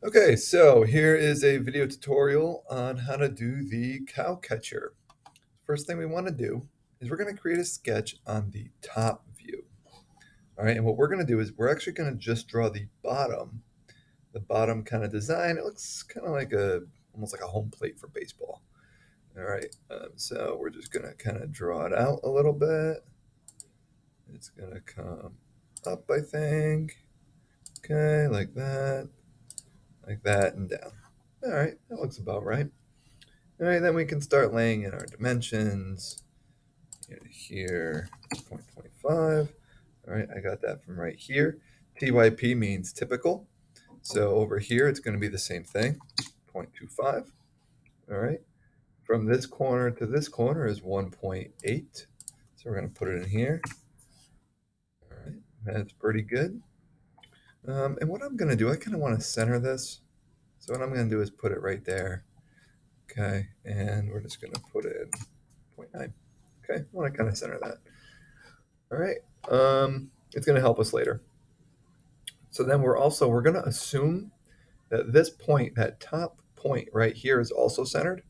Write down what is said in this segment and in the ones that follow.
Okay, so here is a video tutorial on how to do the cow catcher. First thing we want to do is we're going to create a sketch on the top view. All right, and what we're going to do is we're actually going to just draw the bottom kind of design. It looks kind of like almost like a home plate for baseball. All right, so we're just going to kind of draw it out a little bit. It's going to come up, I think. Okay, like that, and down. All right, that looks about right. All right, then we can start laying in our dimensions. Here, 0.25. All right, I got that from right here. TYP means typical. So over here, it's going to be the same thing, 0.25. All right, from this corner to this corner is 1.8. So we're going to put it in here. All right, that's pretty good. And what I'm going to do, I kind of want to center this. So what I'm going to do is put it right there. Okay, and we're just going to put it in 0.9. Okay, I want to kind of center that. All right, it's going to help us later. So then we're going to assume that this point, that top point right here, is also centered.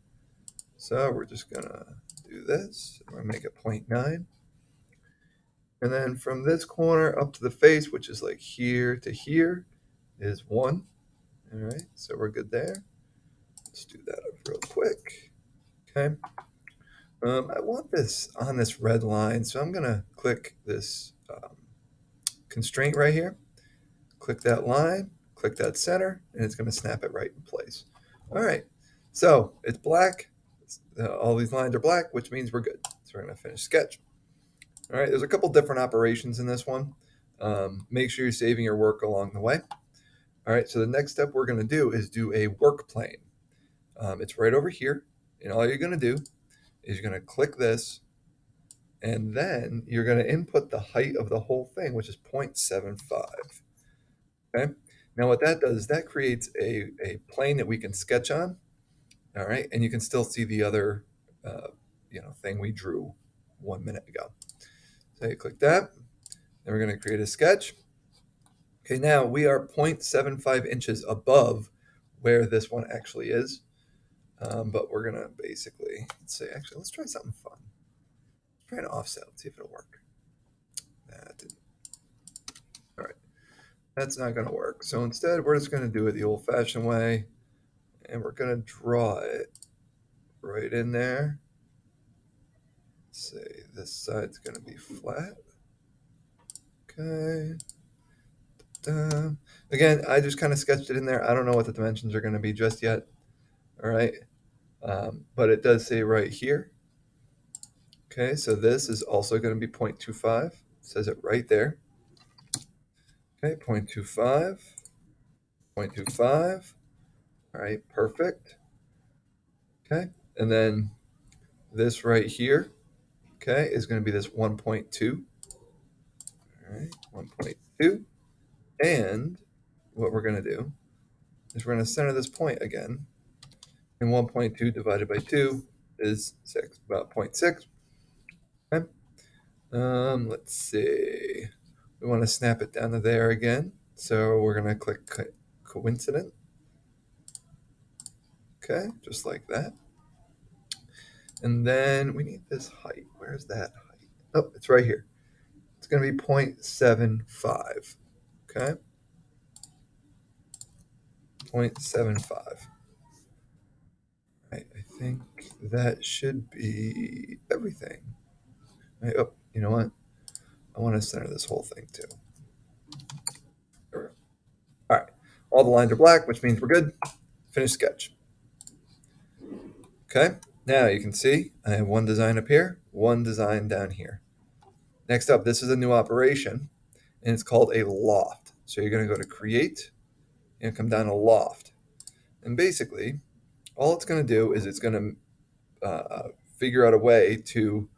So we're just going to do this. We're going to make it 0.9. And then from this corner up to the face, which is like here to here, is 1. All right, so we're good there. Let's do that up real quick. Okay. I want this on this red line, so I'm going to click this constraint right here. Click that line, click that center, and it's going to snap it right in place. All right, so it's black. All these lines are black, which means we're good. So we're going to finish sketch. All right, there's a couple different operations in this one. Make sure you're saving your work along the way. All right, so the next step we're going to do is do a work plane. It's right over here, and all you're going to do is you're going to click this, and then you're going to input the height of the whole thing, which is 0.75. Okay. Now what that does is that creates a plane that we can sketch on. All right. And you can still see the other, thing we drew 1 minute ago. So you click that. Then we're going to create a sketch. Okay. Now we are 0.75 inches above where this one actually is. But we're going to basically say, actually, let's try something fun. Let's try an offset. Let's see if it'll work. That didn't. All right. That's not going to work. So instead, we're just going to do it the old fashioned way. And we're going to draw it right in there. Let's say this side's going to be flat. Okay. Again, I just kind of sketched it in there. I don't know what the dimensions are going to be just yet. All right. But it does say right here. Okay, so this is also going to be 0.25. It says it right there. Okay, 0.25, 0.25. All right, perfect. Okay, and then this right here, okay, is going to be this 1.2. All right, 1.2. And what we're going to do is we're going to center this point again. And 1.2 divided by 2 is 6, about 0.6. Okay. Let's see. We want to snap it down to there again. So we're going to click coincident. Okay, just like that. And then we need this height. Where's that height? Oh, it's right here. It's going to be 0.75. Okay. 0.75. Right, I think that should be everything. Right, oh, you know what? I want to center this whole thing too. All right. All the lines are black, which means we're good. Finish sketch. Okay. Now you can see I have one design up here, one design down here. Next up, this is a new operation, and it's called a loft. So you're going to go to create and come down to loft. And basically, all it's going to do is it's going to figure out a way to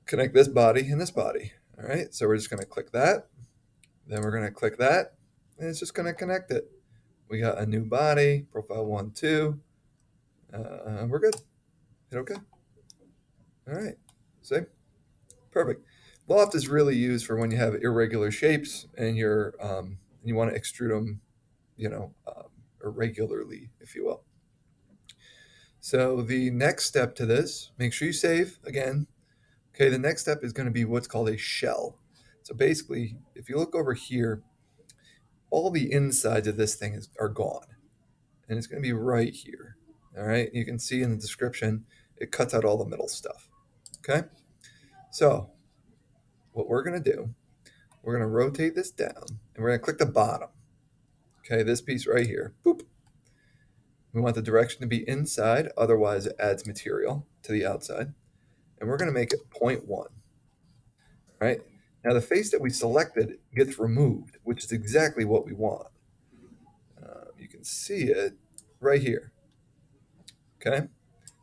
connect this body and this body. All right. So we're just going to click that. Then we're going to click that, and it's just going to connect it. We got a new body, profile 1, 2. We're good. Hit OK. All right. See? Perfect. Loft is really used for when you have irregular shapes and you want to extrude them, regularly, if you will. So the next step to this, make sure you save again. Okay, the next step is going to be what's called a shell. So basically, if you look over here, all the insides of this thing are gone. And it's going to be right here. All right, you can see in the description, it cuts out all the middle stuff. Okay, so what we're going to do, we're going to rotate this down and we're going to click the bottom. Okay, this piece right here. Boop. We want the direction to be inside, otherwise it adds material to the outside. And we're going to make it 0.1. Right? Now the face that we selected gets removed, which is exactly what we want. You can see it right here. Okay?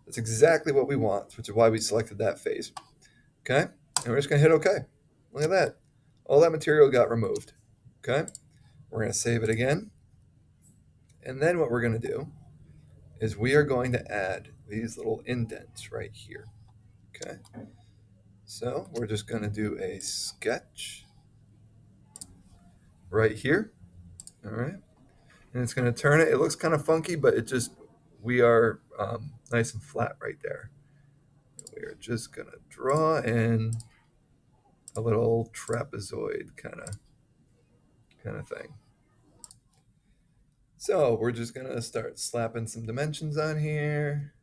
That's exactly what we want, which is why we selected that face. Okay? And we're just going to hit OK. Look at that. All that material got removed. Okay? We're going to save it again. And then what we're going to do is we are going to add these little indents right here. Okay? So we're just going to do a sketch right here. All right? And it's going to turn it. It looks kind of funky, but we are nice and flat right there. We are just going to draw in a little trapezoid kind of thing. So we're just going to start slapping some dimensions on here.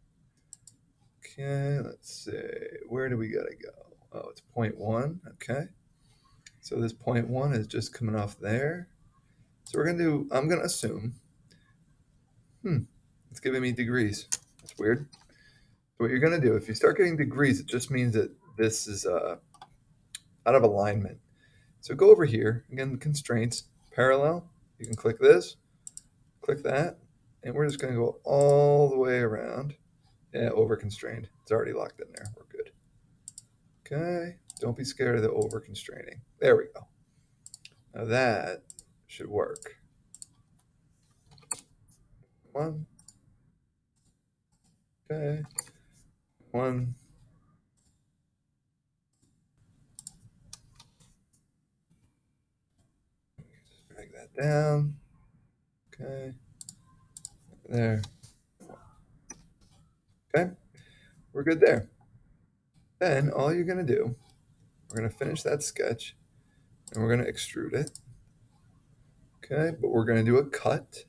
Okay, let's see. Where do we got to go? Oh, it's 0.1. Okay. So this 0.1 is just coming off there. So I'm going to assume, it's giving me degrees. That's weird. So what you're going to do, if you start getting degrees, it just means that this is out of alignment. So go over here, again, constraints, parallel. You can click this, click that, and we're just going to go all the way around. Yeah, over constrained. It's already locked in there. We're good. Okay. Don't be scared of the over constraining. There we go. Now that should work. One. Okay. One. Drag that down. Okay. There. Okay. We're good there. Then all you're going to do, we're going to finish that sketch and we're going to extrude it. Okay. But we're going to do a cut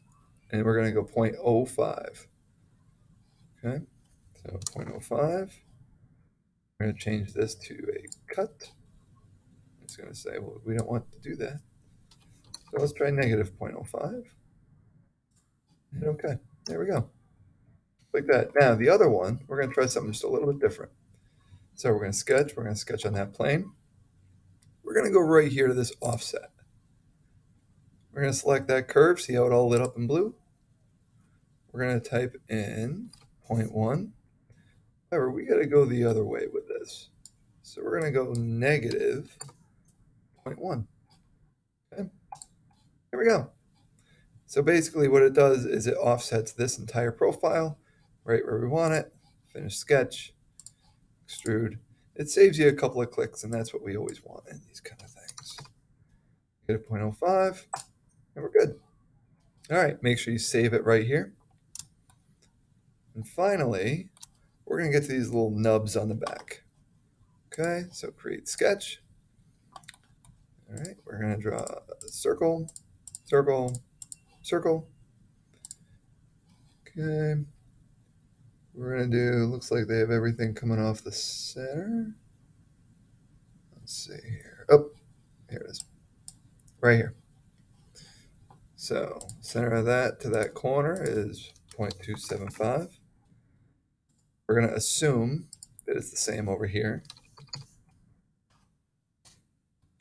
and we're going to go 0.05. Okay. So 0.05. We're going to change this to a cut. It's going to say, well, we don't want to do that. So let's try negative 0.05. And okay, there we go. Like that. Now the other one, we're going to try something just a little bit different. So we're going to sketch on that plane. We're going to go right here to this offset. We're going to select that curve, see how it all lit up in blue. We're going to type in 0.1. However, we got to go the other way with this. So we're going to go negative 0.1. Okay, there we go. So basically what it does is it offsets this entire profile right where we want it. Finish sketch, extrude. It saves you a couple of clicks, and that's what we always want in these kind of things. Get a 0.05, and we're good. All right, make sure you save it right here. And finally, we're going to get to these little nubs on the back. Okay, so create sketch. All right, we're going to draw a circle, circle, circle. Okay, we're going to do, looks like they have everything coming off the center. Let's see here. Oh, here it is. Right here. So center of that to that corner is 0.275. We're going to assume that it's the same over here.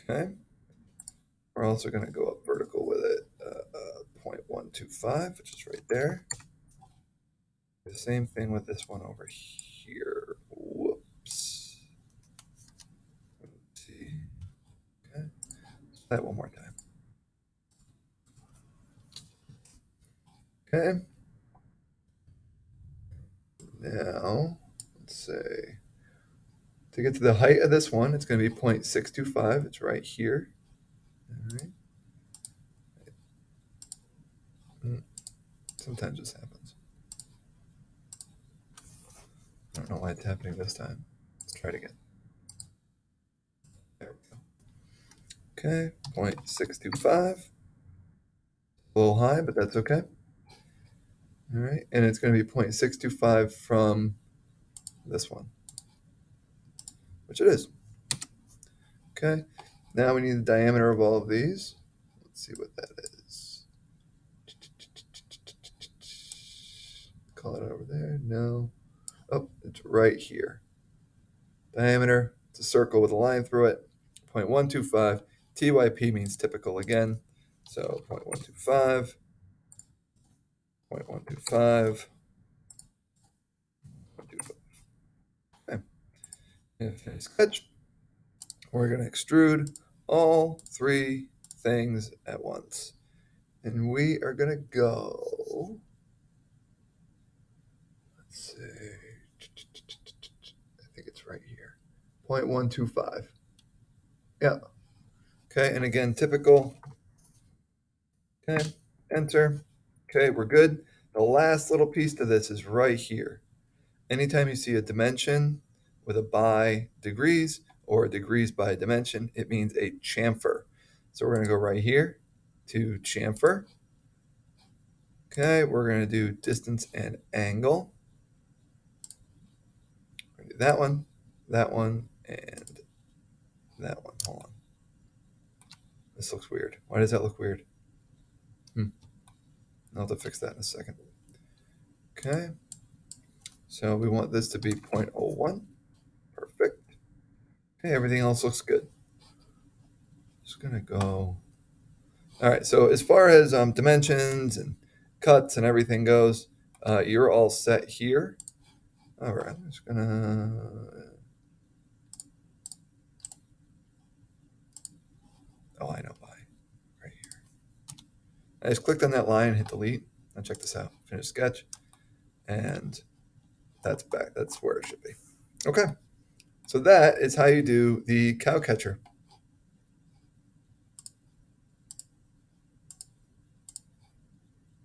Okay. We're also going to go up vertical with it, 0.125, which is right there. The same thing with this one over here. Whoops. Let's see. Okay. That one more time. Okay. Now, let's say, to get to the height of this one, it's going to be 0.625. It's right here. All right. Sometimes this happens. I don't know why it's happening this time. Let's try it again. There we go. Okay, 0.625. A little high, but that's okay. All right, and it's going to be 0.625 from this one, which it is. Okay, now we need the diameter of all of these. Let's see what that is. Call it over there. No. Oh, it's right here. Diameter, it's a circle with a line through it. 0.125. TYP means typical again. So 0.125, 0.125, 0.25. Okay. And finish sketch. We're going to extrude all three things at once. And we are going to go, let's see, I think it's right here, 0.125. Yeah. Okay, and again, typical. Okay, enter. Okay, we're good. The last little piece to this is right here. Anytime you see a dimension with a by degrees or degrees by dimension, it means a chamfer. So we're going to go right here to chamfer. Okay, we're going to do distance and angle. We're going to do that one, and that one. Hold on. This looks weird. Why does that look weird? I'll have to fix that in a second. Okay. So we want this to be 0.01. Perfect. Okay, everything else looks good. Just going to go. All right, so as far as dimensions and cuts and everything goes, you're all set here. All right, I'm just going to. Oh, I know why. Right here. I just clicked on that line and hit delete. Now check this out. Finish sketch. And that's back. That's where it should be. Okay. So that is how you do the cow catcher.